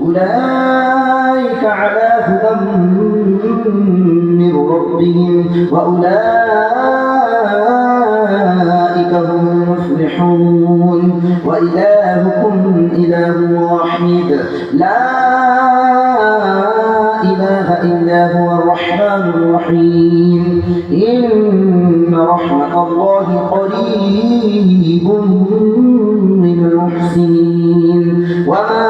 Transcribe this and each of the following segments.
أولئك على هدى من ربهم وأولئك هم المفلحون وإلهكم إله واحد لا إله إلا هو الرحمن الرحيم إن رحمة الله قريب من المحسنين وما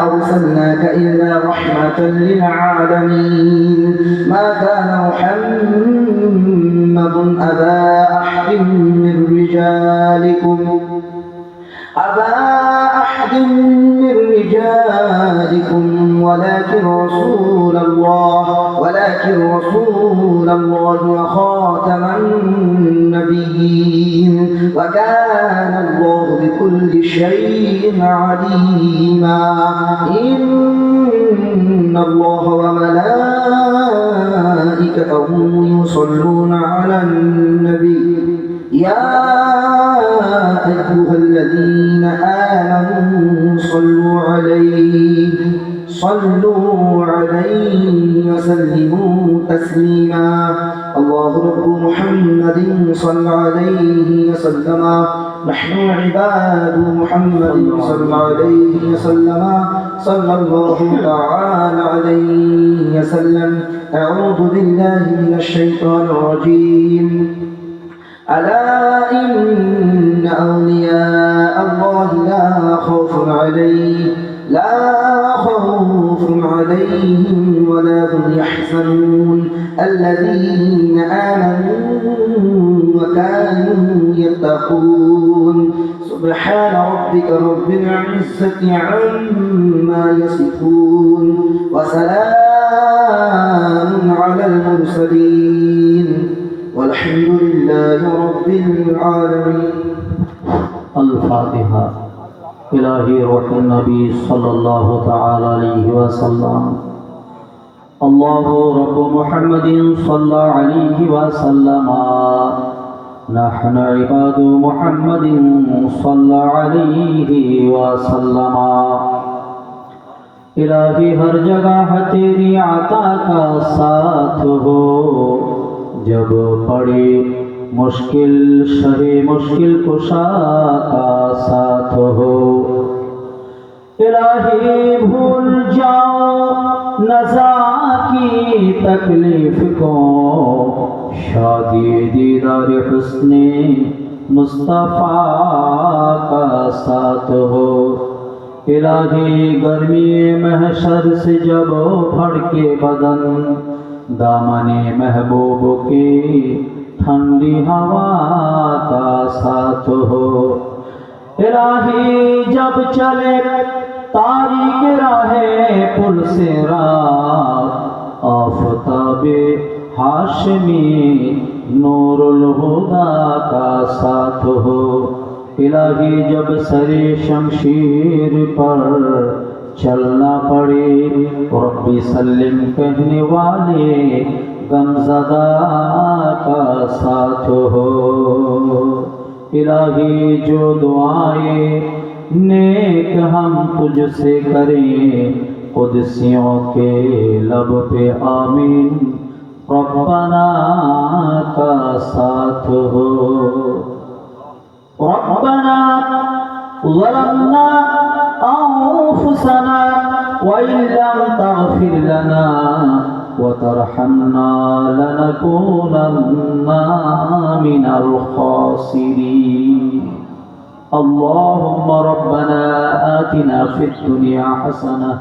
أرسلناك إلا رحمة للعالمين ما كان محمد أبا أحد من رجالكم ولكن رسول الله وخاتم النبيين وكان الله بكل شيء عليما إن الله وملائكته يصلون على النبي يا أيها الذين آمنوا صلوا عليه وسلموا تسليما الله رب محمد صلى عليه وسلم نحن عباد محمد صلى عليه وسلم صلى الله تعالى عليه وسلم أعوذ بالله من الشيطان الرجيم ألا إن أولياء الله لا خوف عليهم ولا هم يحزنون الذين آمنوا وكانوا يتقون سبحان ربك رب العزة عما يصفون وسلام على المرسلين والحمد لله رب العالمين الفاتحة إلهي روح النبي صلى الله تعالى عليه وسلم الله رب محمد صلى عليه وسلم نحن عباد محمد صلى عليه وسلم إلهي हर जगह तेरी आता का साथ हो जब पड़े मुश्किल शहे मुश्किल कुशा का साथ हो इलाही भूल जाओ नज़ा की तकलीफ को शादी दीदार हुस्ने मुस्तफ़ा का साथ हो इलाही गर्मी महशर से जब भड़के बदन दामने महबूब की ठंडी हवा का साथ हो इलाही जब चले तारीक राहे पुल से रात आफताबे हाशमी नूरुल हुदा का साथ हो इलाही जब सरे शमशीर पर चलना पड़े रब्बी सल्लिम कहने वाले गमज़दा का साथ हो इलाही जो दुआएं नेक हम तुझसे करें कुदसियों के लब पे आमीन रब्बना का साथ हो रब्बना ज़लमना أنفسنا وإن لم تغفر لنا وترحمنا لنكونن من الخاسرين اللهم ربنا آتنا في الدنيا حسنة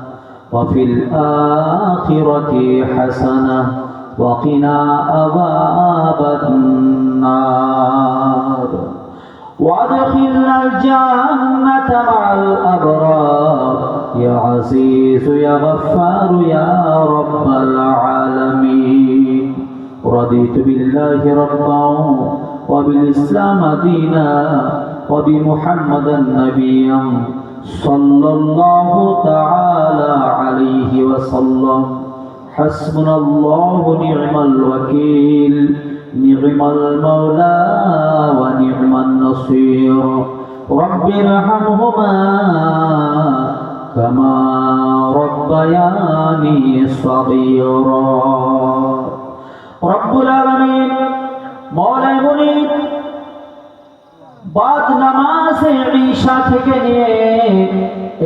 وفي الآخرة حسنة وقنا عذاب النار وادخلنا الجنة مع الأبرار يا عزيز يا غفار يا رب العالمين رضيت بالله ربا وبالإسلام دينا وبمحمد نبيا صلى الله تعالى عليه وسلم حسبنا الله ونعم الوكيل نعم المولى ونعم النصير رب ارحمهما كما رب ربياني صغيرا رب العالمين مولاي মুনিব বাদ নামাজে ঈশা থেকে নিয়ে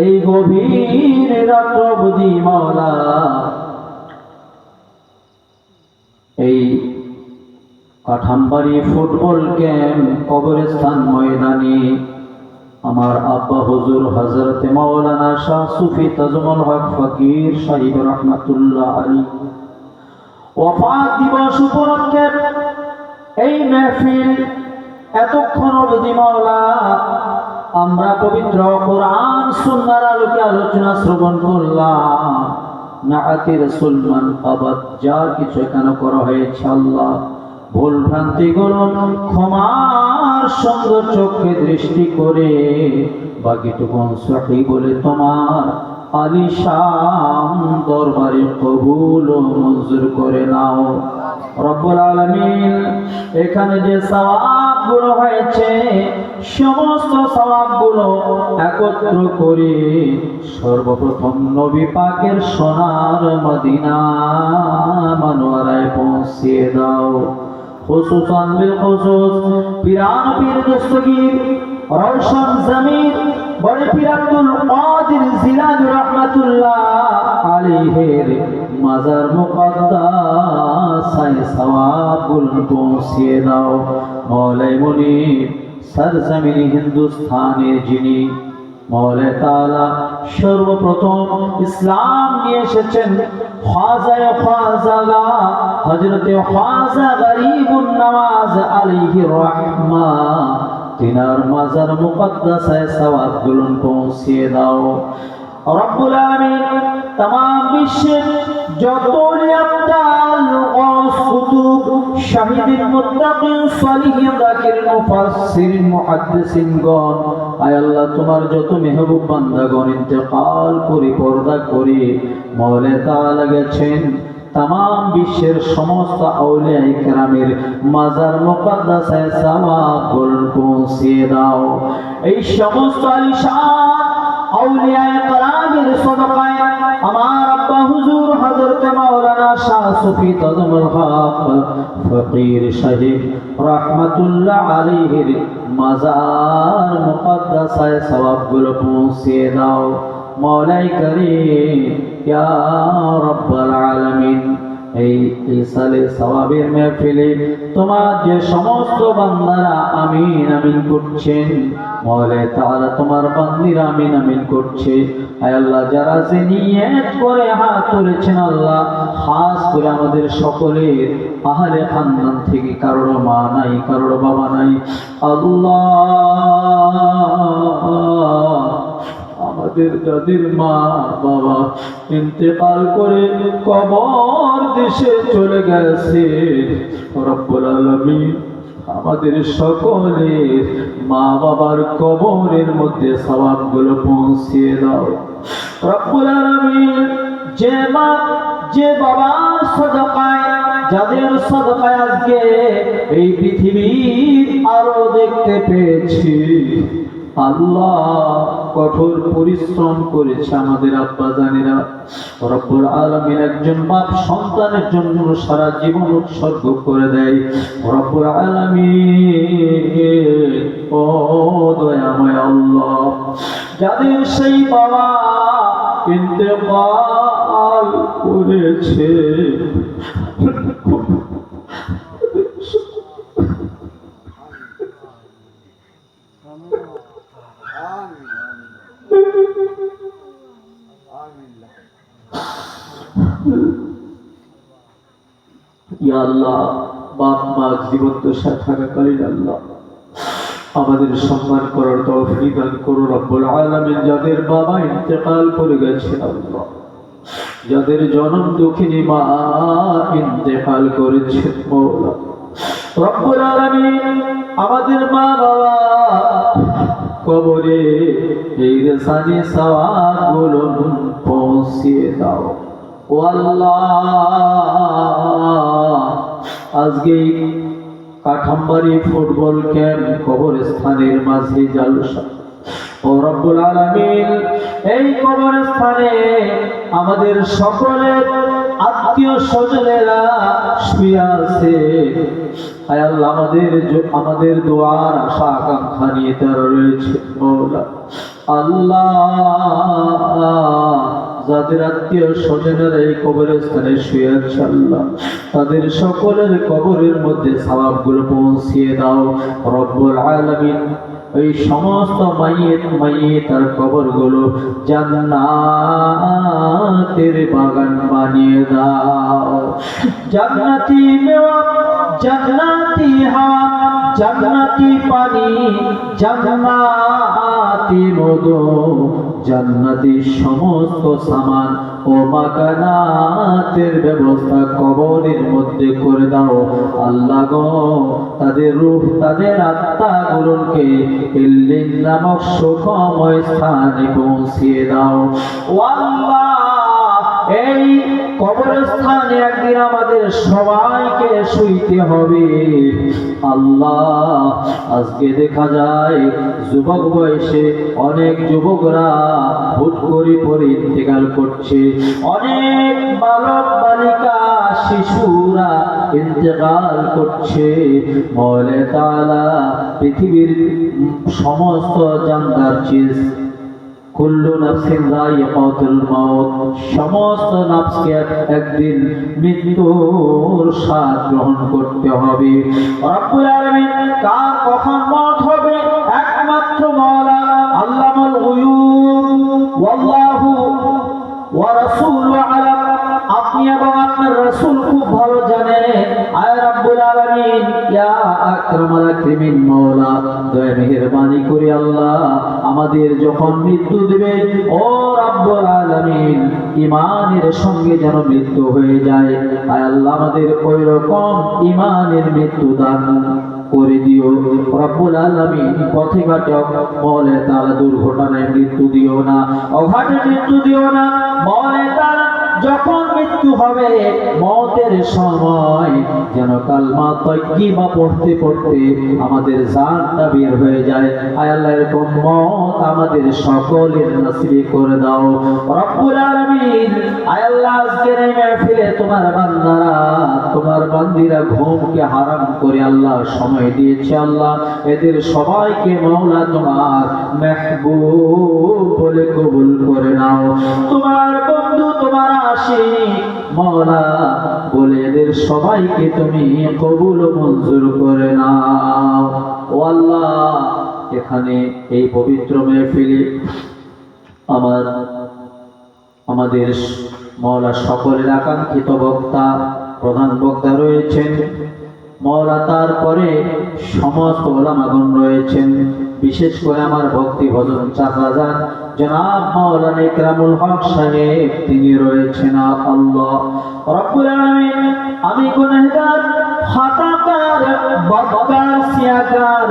এই গভীর রাত্র অবধি মাওলা এই কাঠামবাড়ি ফুটবল ক্যাম্প কবরস্থান ময়দানে আমার আব্বা হুজুর হযরত মাওলানা শাহ সুফি তাজমুল হক ফকির সাহেব রাহমাতুল্লাহ আলাইহি ওয়াফাত দিবস উপলক্ষে এই মাহফিল এতক্ষণ অবধি মাওলা আমরা পবিত্র কোরআন সুন্নাহর আলোকে আলোচনা শ্রবণ করলাম নাআতে রাসূল মান আবাদ যা কিছু এখানে করা হয়েছে আল্লাহ ভুল ভ্রান্তিগুলো ক্ষমার সুন্দর চোখে দৃষ্টি করে বাকিটুকু সহি বলে তোমার আলিশান দরবারে কবুল ও মঞ্জুর করে নাও রব্বুল আলামিন এখানে যে সওয়াবগুলো হয়েছে সমস্ত সওয়াবগুলো একত্র করে সর্বপ্রথম নবী পাকের সোনার মদিনা মনোয়ারায় পৌঁছিয়ে দাও খুসুসান বিল খুসুস পিরান পীর দস্তগীর রওশন জমির বড় পীর আব্দুল কাদের জিলানী রাহমাতুল্লাহ আলাইহির মাজার মুকদ্দাসায় সওয়াবুল পৌঁছিয়ে দাও মওলাই মুনিব সরজমিন হিন্দুস্তানের যিনি মওলা তাআলা সর্বপ্রথম ইসলাম নিয়ে এসেছেন খাজায়ে খাজালা হযরতে খাজা গরিবুন নওয়াজ আলাইহি রাহমা তিনার মাজার মুকদ্দাসায় সওয়াবগুলো পৌঁছিয়ে দাও রব্বুল আলামিন तमाम বিশ্বের যত আবদাল গাউস কুতুব শাহিদিন মুত্তাকিন সালিহিন যাকিরিন মুফাসসিরিন মুহাদ্দিসিনগণ আয় আল্লাহ তোমার যত মেহবুব বান্দাগণ ইন্তেকাল করে পর্দা করে মওলা তাআলা গেছেন तमाम বিশ্বের সমস্ত আউলিয়া ইকরামের মাজার মুকদ্দাসায় সওয়াবগুলো পৌঁছিয়ে দাও এই সমস্ত আলিশান আউলিয়া ইকরামের সদকায় আমার আব্বা হুজুর হযরত মাওলানা শাহ সুফি তাজমুল হক ফকির সাহেব রাহমাতুল্লাহ আলাইহির মাজার মুকদ্দাসায় সওয়াবগুলো পৌঁছিয়ে দাও মওলাই করিম ইয়া রাব্বাল আলামিন এই সালে সওয়াবের মাহফিলে তোমার যে সমস্ত বান্দারা আমিন আমিন করছেন মওলা তাআলা তোমার বান্দিরা আমিন আমিন করছে আয় আল্লাহ যারা যে নিয়ত করে হাত তুলেছেন আল্লাহ খাস করে আমাদের সকলের আহলে খানদান থেকে কারোর মা নাই কারোর বাবা নাই আল্লাহ আমাদের যাদের মা বাবা ইন্তেকাল করে কবর দেশে চলে গেছে রব্বুল আলামিন আমাদের সকলের মা বাবার কবরের মধ্যে সওয়াবগুলো পৌঁছিয়ে দাও রব্বুল আলামিন যে মা যে বাবার সদকায় যাদের সদকায় আজকে এই পৃথিবীর আলো দেখতে পেয়েছি আল্লাহ কঠোর পরিশ্রম করেছে আমাদের আব্বা জানেরা রব্বুল আলামিন একজন বাপ সন্তানের জন্য সারা জীবন উৎসর্গ করে দেয় রব্বুল আলামিন ও দয়াময় আল্লাহ যাদের সেই বাবা ইন্তেকাল করেছে ইয়া আল্লাহ বাপ মা জীবন্ত থাকাকালীন আল্লাহ আমাদের সম্মান করার তৌফিক দান করো রব্বুল আলামিন যাদের বাবা ইন্তেকাল করে গেছে আল্লাহ যাদের জনম দুঃখিনী মা ইন্তেকাল করেছে মওলা রব্বুল আলামিন আমাদের মা বাবা কবরে এই রেসানি সওয়াবগুলো পৌঁছিয়ে দাও ও আল্লাহ আজকে কাঠামবাড়ি ফুটবল ক্যাম্প কবরস্থানের মাঝে জালসা ও রব্বুল আলামিন, এই কবরস্থানে আমাদের সকলের আত্মীয় স্বজনেরা শুয়ে আছে। আয় আল্লাহ, আমাদের দোয়ার আশা আকাঙ্ক্ষা নিয়ে তারা রয়েছে মওলা। আল্লাহ, যাদের আত্মীয় স্বজনেরা এই কবরস্থানে শুয়ে আছে আল্লাহ, তাদের সকলের কবরের মধ্যে সওয়াবগুলো পৌঁছিয়ে দাও রব্বুল আলামিন। এই সমস্ত মাইয়ের কবরগুলো জান্নাতের বাগান বানিয়ে দাও। জান্নাতি মেওয়া, জান্নাতি হাওয়া, জান্নাতি পানি, জান্নাতি মধু, জান্নাতি সমস্ত সামান ও মাকানাতের ব্যবস্থা কবরের মধ্যে করে দাও আল্লাহ গো। তাদের রূহ, তাদের আত্মা গুলোকে ইল্লিন নামক সুখময় স্থানে পৌঁছিয়ে দাও ও আল্লাহ। এই কবরস্থানে একদিন আমাদের সবাইকে শুইতে হবে আল্লাহ। আজকে দেখা যায় যুবক বয়সে অনেক যুবকরা হুট করে পরে ইন্তেকাল করছে, অনেক বালক বালিকা শিশুরা ইন্তেকাল করছে। মওলা তাআলা পৃথিবীর সমস্ত জানদার চিজ, কুল্লু নাফসিন যায়িকাতুল মাউত, সমস্ত নাফসকে একদিন মৃত্যুর স্বাদ গ্রহণ করতে হবে। রব্বুল আলামিন, কার কখন মওত হবে একমাত্র মওলা আল্লামুল গুয়ুব ওয়াল্লাহু ওয়া রাসূলু আলাম। আপনি এবং আপনার রাসূল খুব ভালো জানেন। আয় রব্বুল আলামিন, ইয়া আকরামাল আকরামিন মওলা, দয়া মেহেরবানি করে আল্লাহ আমাদের যখন মৃত্যু দিবে ও রব্বুল আলামিন, ঈমানের সঙ্গে যেন মৃত্যু হয়ে যায়। আয় আল্লাহ, আমাদের ওই রকম ঈমানের মৃত্যু দান করে দিও রব্বুল আলামিন। পথে ঘাটে মওলা তাআলা দুর্ঘটনায় মৃত্যু দিও না, অঘাটে মৃত্যু দিও না মওলা তাআলা। যখন মৃত্যু হবে মওতের সময় যেন কালমা তাইয়্যিবা পড়তে পড়তে আমাদের জানটা বের হয়ে যায়। আয় আল্লাহ, এরকম মওত আমাদের সকলের নসিব করে দাও রব্বুল আলামিন। আয় আল্লাহ, আজকের এই মাহফিলে তোমার বান্দারা, তোমার বান্দিরা ঘুমকে হারাম করে আল্লাহ সময় দিয়েছে আল্লাহ। এদের সবাইকে মওলা তোমার মেহবুব বলে কবুল করে নাও। তোমার বন্ধু, তোমার আশিক মওলা বলে এদের সবাইকে তুমি কবুল ও মঞ্জুর করে নাও ও আল্লাহ। এখানে এই পবিত্র মাহফিলে আমাদের মওলা সকলের আকাঙ্ক্ষিত বক্তা, প্রধান বক্তা রয়েছেন মওলা, তারপরে সমস্ত ওলামাগণ রয়েছেন। বিশেষ করে আমার ভক্তি ভজন চাচাজান জনাব মাওলানা ইকরামুল হক সাহেব, তিনি রয়েছেন আল্লাহ রব্বুল আলামিন। আমি গুনাহগার, খাতাকার, বদকার, সিয়াকার,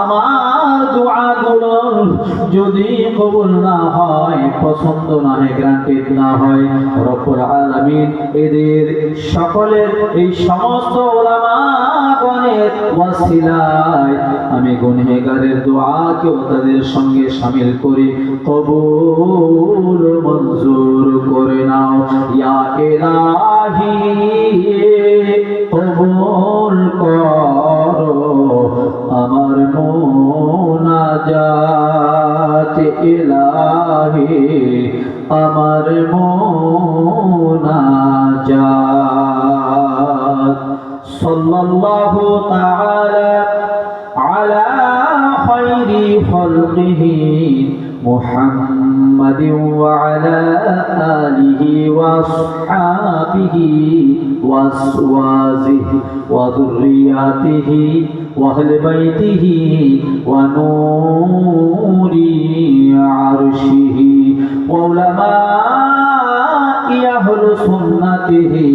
আমার দোয়াগুলো যদি কবুল না হয়, পছন্দ না হয়, গ্রান্টেড না হয় রব্বুল আলামিন, এদের সকলের এই সমস্ত ওলামাগণের ওয়াসিলায় আমি গুনাহগারের দোয়াকেও তাদের সঙ্গে শামিল করে কবুল মঞ্জুর করে নাও ইয়া ইলাহি। কবুল করো আমার মুনাজাত ইলাহি, আমার মুনাজাত। সাল্লাল্লাহু তাআলা আলা খায়রি খালকিহি মুহাম্মাদিন ওয়া আলা আলিহি ওয়া আসহাবিহি ওয়া আজওয়াজিহি ওয়া যুররিয়াতিহি ওয়া আহলি বাইতিহি ওয়া নূরি আরশিহি ওয়া উলামা'i আহলি সুন্নাতিহি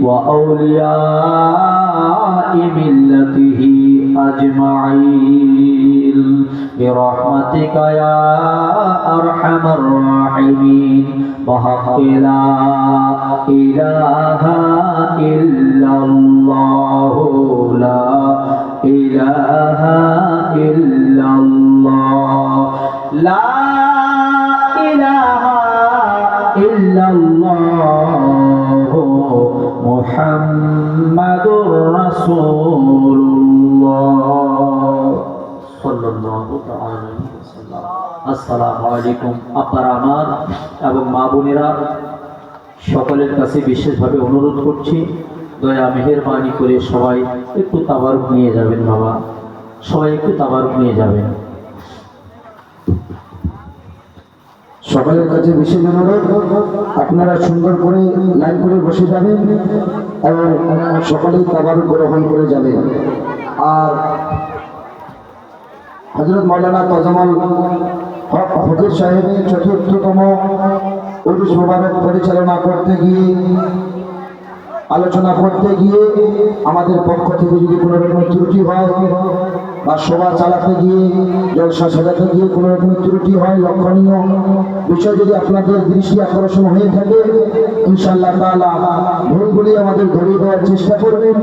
ওয়া আউলিয়া'i মিল্লাতিহি আজমাইন বিরহমাতিকা ইয়া আরহামার রাহিমিন বিহাক্কি লা ইলাহা ইল্লাল্লাহ, লা ইলাহা ইল্লাল্লাহ, লা ইলাহা ইল্লাল্লাহু মুহাম্মাদুর রাসূলুল্লাহ সাল্লাল্লাহু তাআলা আলাইহি ওয়াসাল্লাম। আসসালামু আলাইকুম। আপনারা আমার এবং মা বোনেরা সকলের কাছে বিশেষভাবে অনুরোধ করছি, দয়া মেহেরবানি করে সবাই একটু তাবারুক নিয়ে যাবেন। বাবা, সবাই একটু তাবারুক নিয়ে যাবেন। সকলের কাছে বিশেষ অনুরোধ, আপনারা সুন্দর করে লাইন করে বসে যাবেন এবং সকলেই তাবারুক গ্রহণ করে যাবেন। আর হযরত মাওলানা তাজামুল হক ফকির সাহেবের চতুর্থতম উরুস মোবারক পরিচালনা করতে গিয়ে, আলোচনা করতে গিয়ে আমাদের পক্ষ থেকে যদি কোনো রকম ত্রুটি হয় বা সভা চালাতে গিয়ে, জলসা সাজাতে গিয়ে কোনো রকম ত্রুটি হয়, লক্ষণীয় বিষয় যদি আপনাদের দৃষ্টি আকর্ষণ হয়ে থাকে, ইনশাআল্লাহ তাআলা ভুলগুলি আমাদের ধরিয়ে দেওয়ার চেষ্টা করবেন।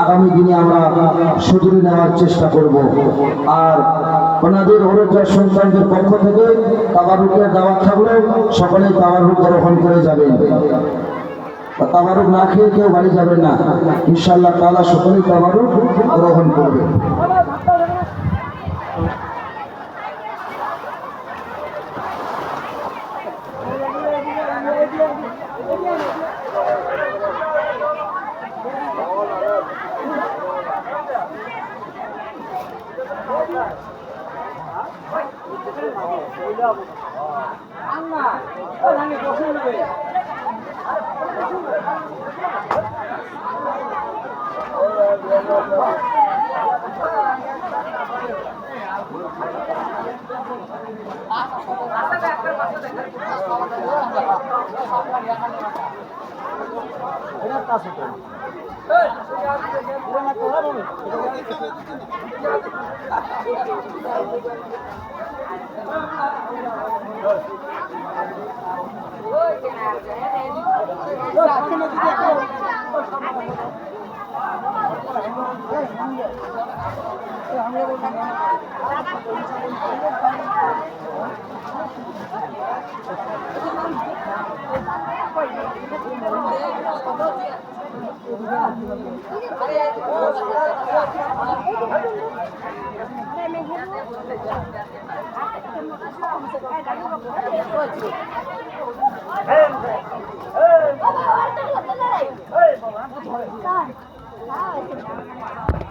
আগামী দিনে আমরা শুধরে নেওয়ার চেষ্টা করব। আর ওনাদের ওরজার সন্তানদের পক্ষ থেকে তাবারুকের দাওয়াত থাকলেও সকলেই তাবারুক গ্রহণ করে যাবেন। তাবারুক না খেয়ে কেউ বাড়ি যাবেন না, ইনশাআল্লাহ তাআলা সকলেই তাবারুক গ্রহণ করবে।